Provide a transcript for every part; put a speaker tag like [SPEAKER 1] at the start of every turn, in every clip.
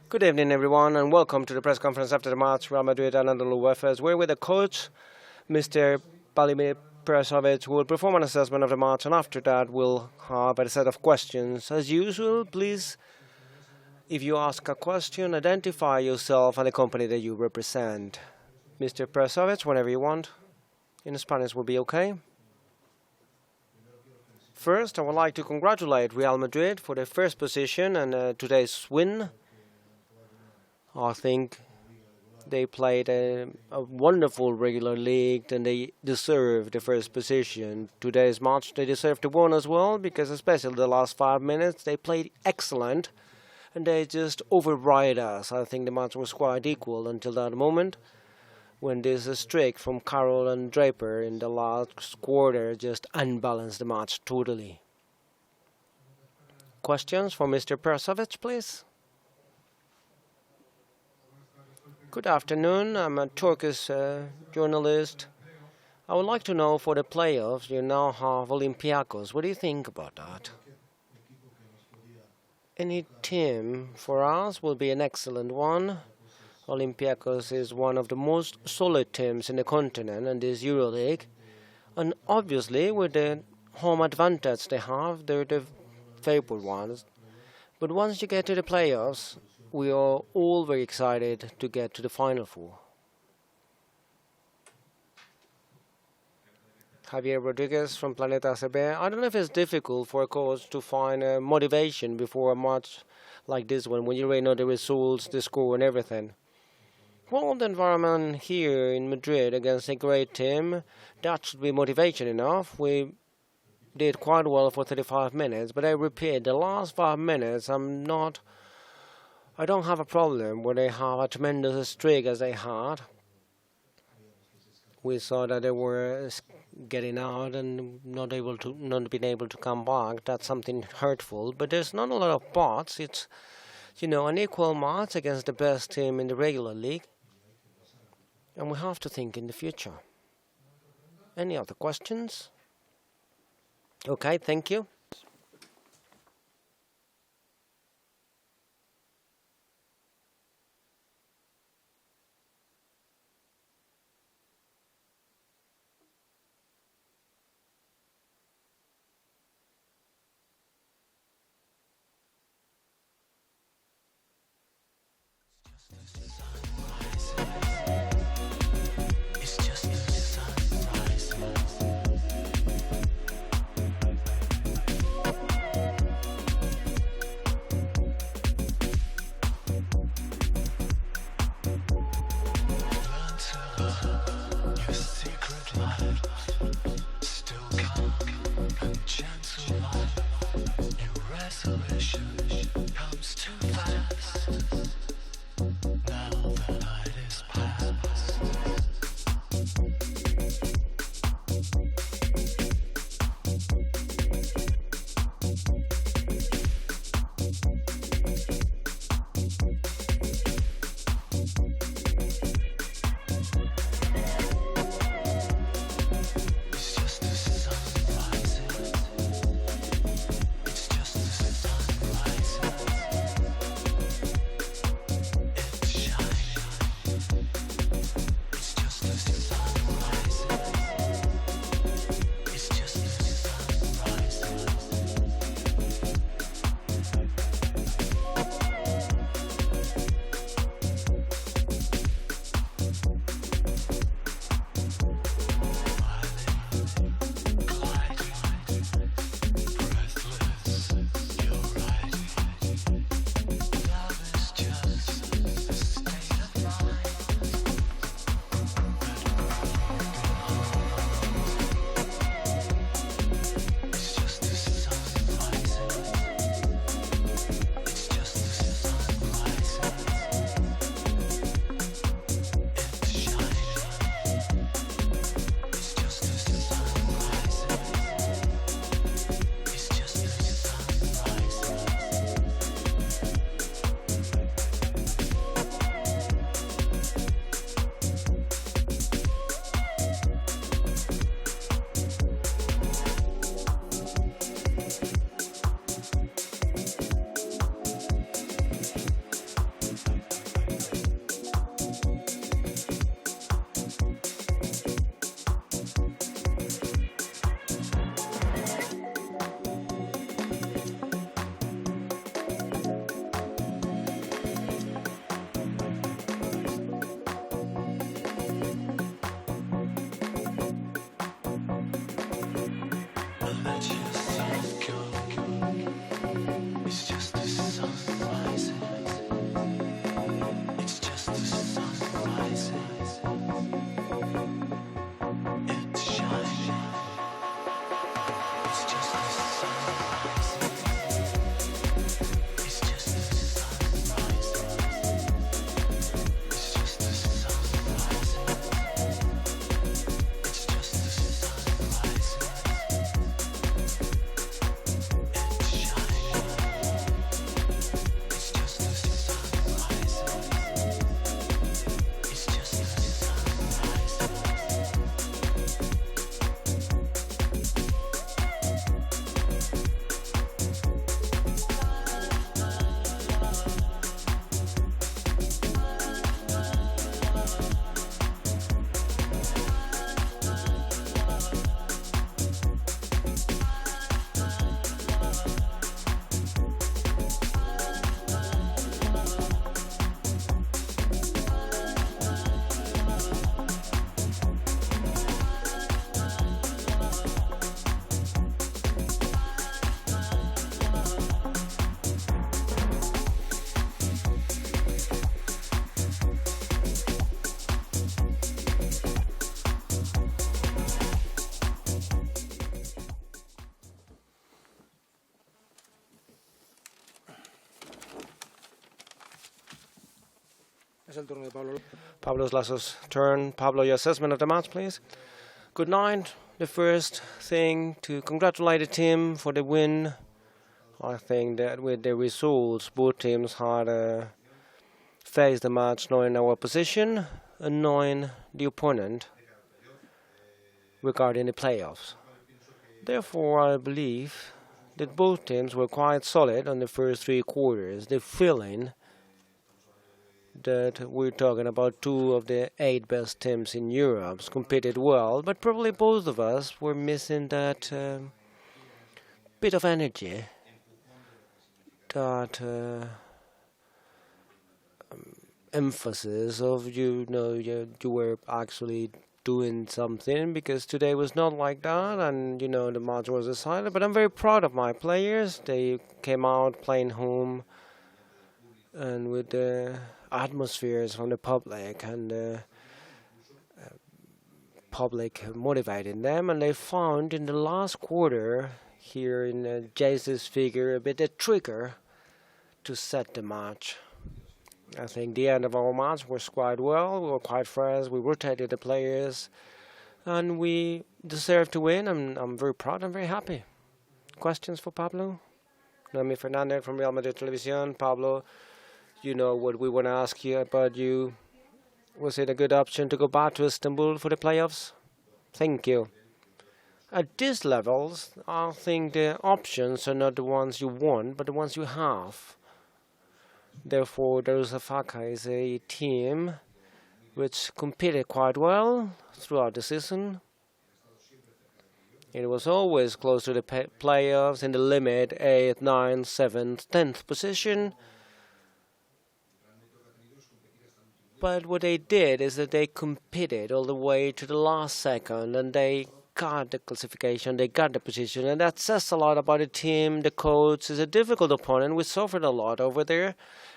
[SPEAKER 1] Good evening, everyone, and welcome to the press conference after the match Real Madrid-Anadolu Efes. We're with the coach, Mr. Balime Perasovic, who will perform an assessment of the match, and after that we'll have a set of questions. As usual, please, if you ask a question, identify yourself and the company that you represent. Mr. Perasovic, whenever you want. In Spanish will be okay. First, I would like to congratulate Real Madrid for their first position and today's win. I think they played a wonderful regular league and they deserve the first position. Today's match, they deserve to win as well because especially the last 5 minutes, they played excellent and they just override us. I think the match was quite equal until that moment when this streak from Carroll and Draper in the last quarter just unbalanced the match totally. Questions for Mr. Perasovic, please? Good afternoon. I'm a Turkish journalist. I would like to know, for the playoffs, you now have Olympiacos. What do you think about that? Any team for us will be an excellent one. Olympiacos is one of the most solid teams in the continent in this EuroLeague. And obviously, with the home advantage they have, they're the favored ones. But once you get to the playoffs, we are all very excited to get to the Final Four. Javier Rodriguez from Planeta ACB. I don't know if it's difficult for a coach to find motivation before a match like this one, when you already know the results, the score and everything. Well, the environment here in Madrid against a great team, that should be motivation enough. We did quite well for 35 minutes, but I repeat, the last 5 minutes, I don't have a problem when they have a tremendous streak as they had. We saw that they were getting out and not being able to come back. That's something hurtful, but there's not a lot of bots. It's, an equal match against the best team in the regular league. And we have to think in the future. Any other questions? Okay, thank you. Pablo Lasso's turn. Pablo, your assessment of the match, please. Good night. The first thing to congratulate the team for the win. I think that with the results, both teams had faced the match knowing our position and knowing the opponent regarding the playoffs. Therefore, I believe that both teams were quite solid on the first three quarters. The feeling that we're talking about two of the 8 best teams in Europe competed well, but probably both of us were missing that bit of energy, that emphasis of you were actually doing something, because today was not like that, and the match was decided. But I'm very proud of my players. They came out playing home and with the atmospheres from the public, and the public motivating them, and they found in the last quarter here in Jesus' figure a bit a trigger to set the match. I think the end of our match was quite well. We were quite fresh. We rotated the players, and we deserved to win. I'm very proud. I'm very happy. Questions for Pablo? Noemi Fernandez from Real Madrid Television. Pablo, you know what we want to ask you about you. Was it a good option to go back to Istanbul for the playoffs? Thank you. At these levels, I think the options are not the ones you want, but the ones you have. Therefore, Darüşşafaka is a team which competed quite well throughout the season. It was always close to the playoffs in the limit 8th, 9th, 7th, 10th position. But what they did is that they competed all the way to the last second, and they got the classification, they got the position, and that says a lot about the team. The coach is a difficult opponent. We suffered a lot over there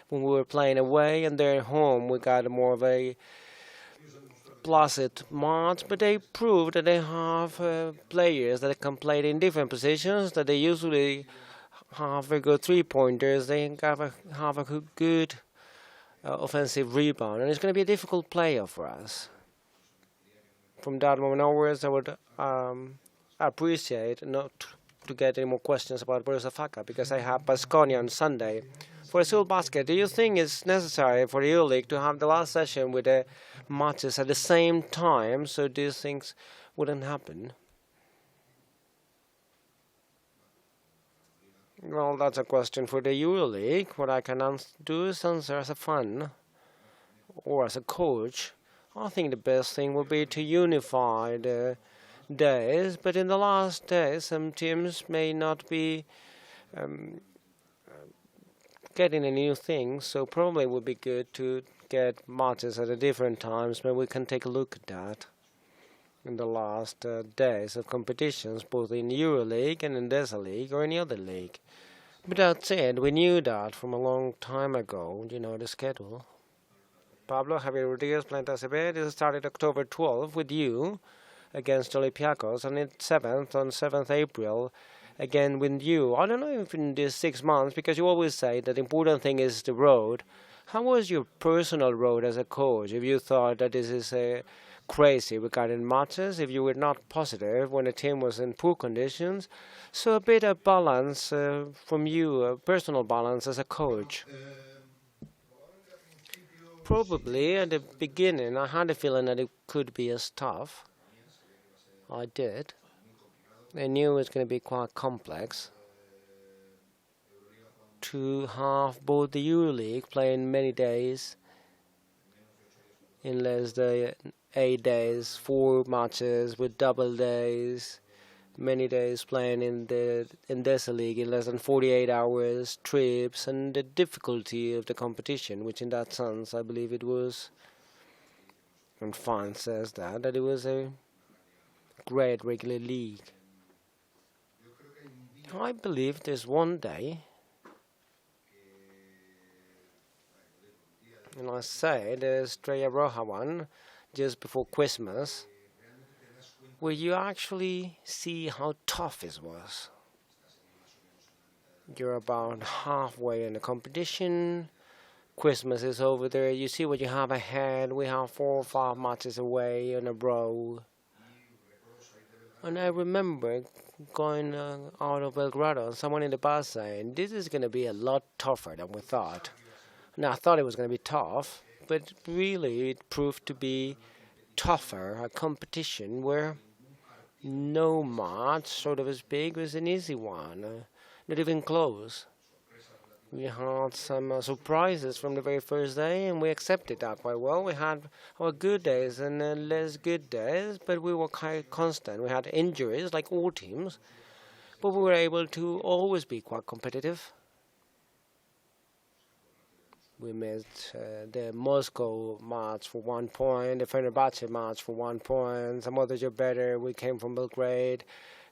[SPEAKER 1] when we were playing away, and they're home. We got more of a placid match, but they proved that they have players that can play in different positions, that they usually have very good three-pointers. They have a good offensive rebound, and it's going to be a difficult playoff for us. From that moment onwards, I would appreciate not to get any more questions about Darüşşafaka, because I have Baskonia on Sunday. For Seoul Basket, do you think it's necessary for the EuroLeague to have the last session with the matches at the same time, so these things wouldn't happen? Well, that's a question for the EuroLeague. What I can do is answer as a fan or as a coach. I think the best thing would be to unify the days, but in the last days, some teams may not be getting a new thing, so probably it would be good to get matches at a different times. Maybe we can take a look at that in the last days of competitions, both in EuroLeague and in DESA League or any other league. But that said, we knew that from a long time ago, the schedule. Pablo Javier Rodriguez, Planeta CB, this started October 12th with you. against Olympiacos, and on 7th April, again with you. I don't know if in these 6 months, because you always say that the important thing is the road. How was your personal road as a coach? If you thought that this is crazy regarding matches, if you were not positive when the team was in poor conditions, so a bit of balance from you, a personal balance as a coach. Probably at the beginning, I had a feeling that it could be as tough. I did. I knew it was going to be quite complex to have both the EuroLeague playing many days in less than 8 days, 4 matches with double days, many days playing in the Endesa League in less than 48 hours, trips, and the difficulty of the competition, which in that sense I believe it was, and Fan says that it was a great regular league. I believe there's one day, and I say the Estrella Roja one, just before Christmas, where you actually see how tough it was. You're about halfway in the competition. Christmas is over there. You see what you have ahead. We have 4 or 5 matches away in a row. And I remember going out of Belgrado and someone in the bus saying, this is going to be a lot tougher than we thought. And I thought it was going to be tough, but really it proved to be tougher, a competition where no match, sort of as big, was an easy one, not even close. We had some surprises from the very first day, and we accepted that quite well. We had our good days and less good days, but we were quite constant. We had injuries, like all teams, but we were able to always be quite competitive. We missed the Moscow match for 1 point, the Fenerbahce match for 1 point. Some others are better. We came from Belgrade,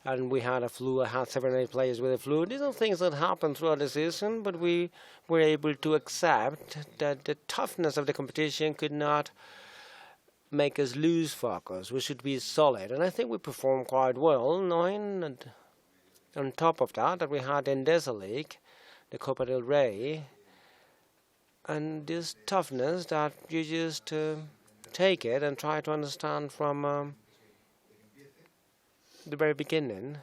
[SPEAKER 1] and we had a flu. I had 7 or 8 players with a flu. These are things that happen throughout the season, but we were able to accept that the toughness of the competition could not make us lose focus. We should be solid, and I think we performed quite well, knowing and on top of that we had Endesa League, the Copa del Rey, and this toughness that you just take it and try to understand from the very beginning.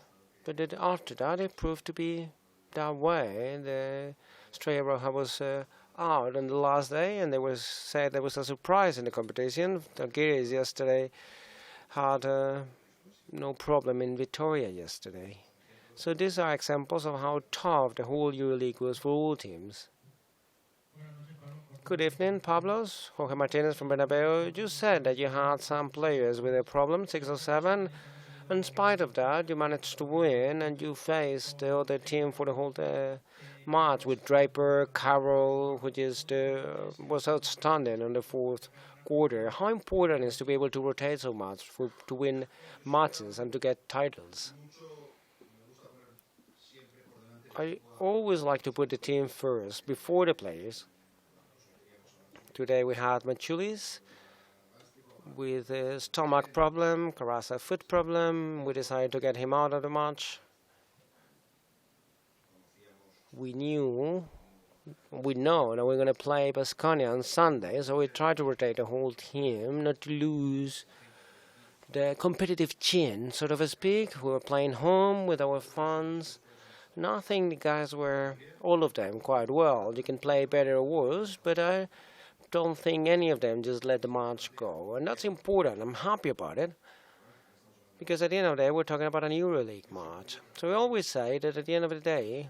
[SPEAKER 1] But after that, it proved to be that way. The Estrella Roja was out on the last day, and they said there was a surprise in the competition. Algeria yesterday had no problem in Vitoria yesterday. So these are examples of how tough the whole EuroLeague was for all teams. Good evening, Pablos. Jorge Martinez from Bernabeu. You said that you had some players with a problem, 6 or 7. In spite of that, you managed to win, and you faced the other team for the whole match with Draper, Carroll, who just was outstanding in the 4th quarter. How important is to be able to rotate so much to win matches and to get titles? I always like to put the team first, before the players. Today we had Machulis with a stomach problem, Carrasa foot problem. We decided to get him out of the match. We know that we're going to play Baskonia on Sunday, so we tried to rotate the whole team, not to lose the competitive chin, so to speak. We were playing home with our fans. And I think the guys were, all of them, quite well. You can play better or worse, but I don't think any of them just let the match go. And that's important. I'm happy about it. Because at the end of the day, we're talking about an EuroLeague match. So we always say that at the end of the day,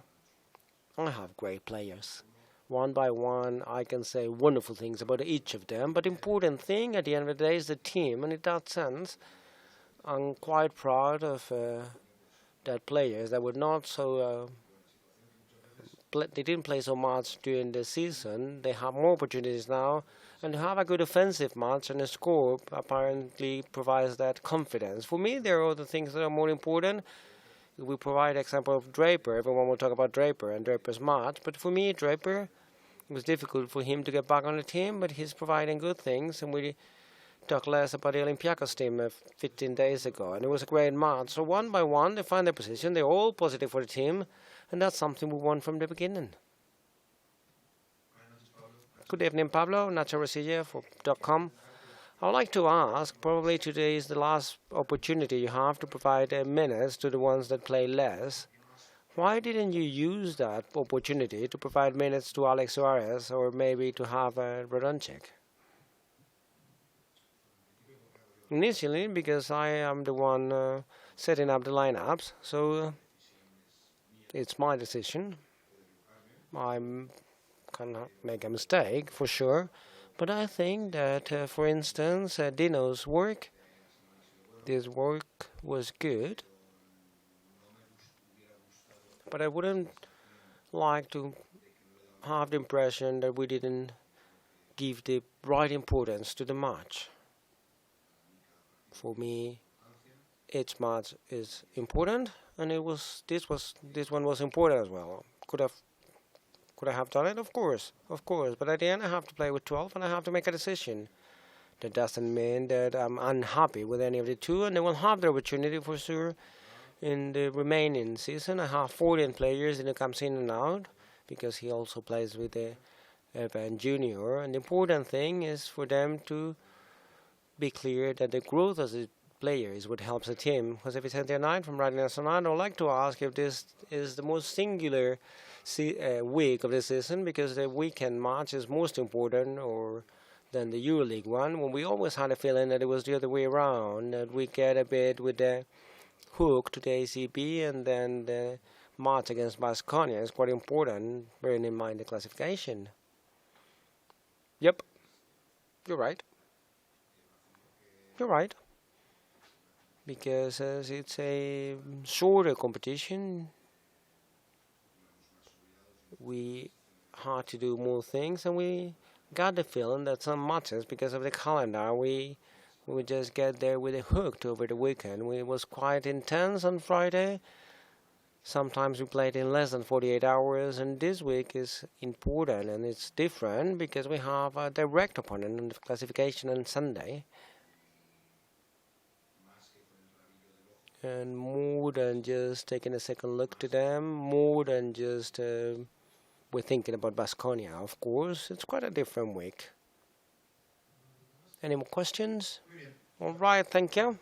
[SPEAKER 1] I have great players. One by one, I can say wonderful things about each of them. But the important thing at the end of the day is the team. And in that sense, I'm quite proud of that players that were not so they didn't play so much during the season. They have more opportunities now, and to have a good offensive match and a score apparently provides that confidence. For me, there are other things that are more important. We provide example of Draper. Everyone will talk about Draper and Draper's match, but for me, Draper, it was difficult for him to get back on the team, but he's providing good things, and we talk less about the Olympiacos team 15 days ago, and it was a great match. So one by one, they find their position. They're all positive for the team, and that's something we want from the beginning. Good evening, Pablo. Nacho Rosilla for .com. I would like to ask, probably today is the last opportunity you have to provide minutes to the ones that play less. Why didn't you use that opportunity to provide minutes to Alex Suarez or maybe to have Radonjic? Initially, because I am the one setting up the lineups, so it's my decision. I can make a mistake for sure, but I think that, for instance, Dino's work, this work was good, but I wouldn't like to have the impression that we didn't give the right importance to the match. For me, each match is important, and this one was important as well. Could I have done it? Of course. But at the end, I have to play with 12, and I have to make a decision. That doesn't mean that I'm unhappy with any of the two, and they will have the opportunity for sure in the remaining season. I have 14 players that comes in and out because he also plays with the Evan Junior. And the important thing is for them to be clear that the growth as a player is what helps the team. Jose Vicente Knight from Madrid-Anadolu, I'd like to ask if this is the most singular week of the season, because the weekend match is most important than the EuroLeague one, when we always had a feeling that it was the other way around, that we get a bit with the hook to the ACB, and then the match against Baskonia is quite important, bearing in mind the classification. Yep, you're right. Because as it's a shorter competition, we had to do more things, and we got the feeling that some matches, because of the calendar, we would just get there with a hook over the weekend. It was quite intense on Friday. Sometimes we played in less than 48 hours, and this week is important, and it's different because we have a direct opponent in the classification on Sunday. And more than just taking a second look to them, more than just we're thinking about Baskonia, of course. It's quite a different week. Any more questions? All right, thank you.